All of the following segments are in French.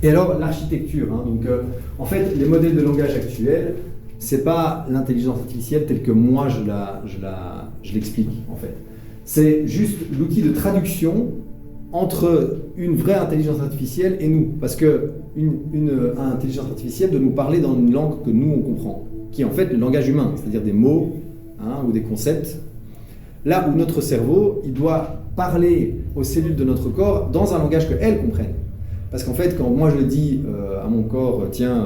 Et alors, l'architecture. Donc, en fait, les modèles de langage actuels, c'est pas l'intelligence artificielle telle que moi je l'explique, en fait. C'est juste l'outil de traduction entre une vraie intelligence artificielle et nous. Parce qu'une intelligence artificielle doit nous parler dans une langue que nous, on comprend, qui est en fait le langage humain, c'est-à-dire des mots ou des concepts. Là où notre cerveau, il doit parler aux cellules de notre corps dans un langage qu'elles comprennent. Parce qu'en fait, quand moi je dis à mon corps, tiens,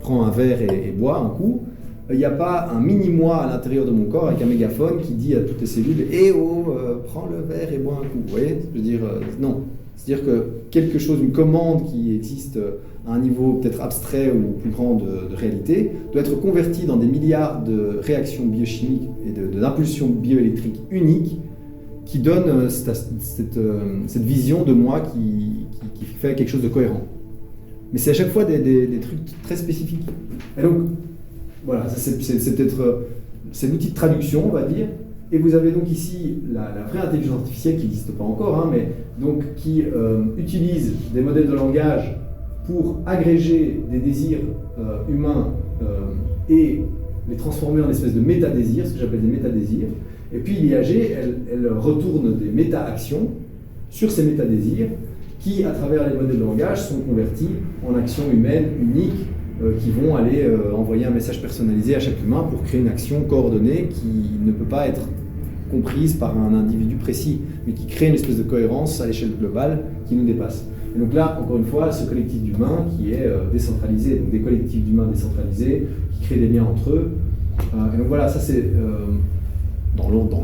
prends un verre et bois un coup, il n'y a pas un mini-moi à l'intérieur de mon corps avec un mégaphone qui dit à toutes les cellules « Eh oh, prends le verre et bois un coup ». Vous voyez ? Je veux dire, non. C'est-à-dire que quelque chose, une commande qui existe à un niveau peut-être abstrait ou plus grand de réalité, doit être convertie dans des milliards de réactions biochimiques et d'impulsions bioélectriques uniques qui donnent cette vision de moi qui fait quelque chose de cohérent. Mais c'est à chaque fois des trucs très spécifiques. Et donc, voilà, c'est peut-être c'est l'outil de traduction, on va dire. Et vous avez donc ici la vraie intelligence artificielle qui n'existe pas encore, mais donc qui utilise des modèles de langage pour agréger des désirs humains et les transformer en espèce de méta-désirs, ce que j'appelle des méta-désirs. Et puis l'IAG, elle retourne des méta-actions sur ces méta-désirs qui, à travers les modèles de langage, sont convertis en actions humaines uniques qui vont aller envoyer un message personnalisé à chaque humain pour créer une action coordonnée qui ne peut pas être comprise par un individu précis, mais qui crée une espèce de cohérence à l'échelle globale qui nous dépasse. Et donc là, encore une fois, ce collectif d'humains qui est décentralisé, donc des collectifs d'humains décentralisés, qui créent des liens entre eux. Et donc voilà, ça c'est dans longtemps,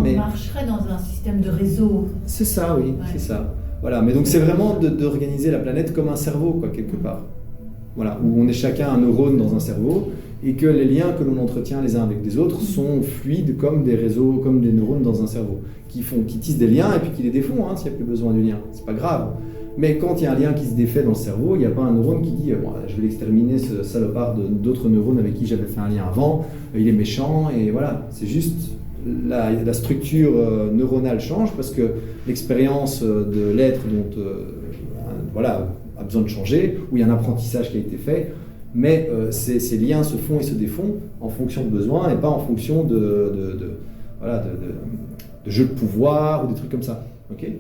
mais... On marcherait dans un système de réseau. C'est ça, oui, c'est ça. Voilà, mais donc c'est vraiment d'organiser la planète comme un cerveau, quoi, quelque part. Voilà, où on est chacun un neurone dans un cerveau, et que les liens que l'on entretient les uns avec les autres sont fluides comme des réseaux, comme des neurones dans un cerveau, qui tissent des liens et puis qui les défont s'il n'y a plus besoin du lien. C'est pas grave. Mais quand il y a un lien qui se défait dans le cerveau, il n'y a pas un neurone qui dit je vais l'exterminer, ce salopard d'autres neurones avec qui j'avais fait un lien avant, il est méchant, et voilà. C'est juste la structure neuronale change parce que l'expérience de l'être dont a besoin de changer, où il y a un apprentissage qui a été fait, mais ces liens se font et se défont en fonction de besoins et pas en fonction de jeux de pouvoir ou des trucs comme ça. Okay ?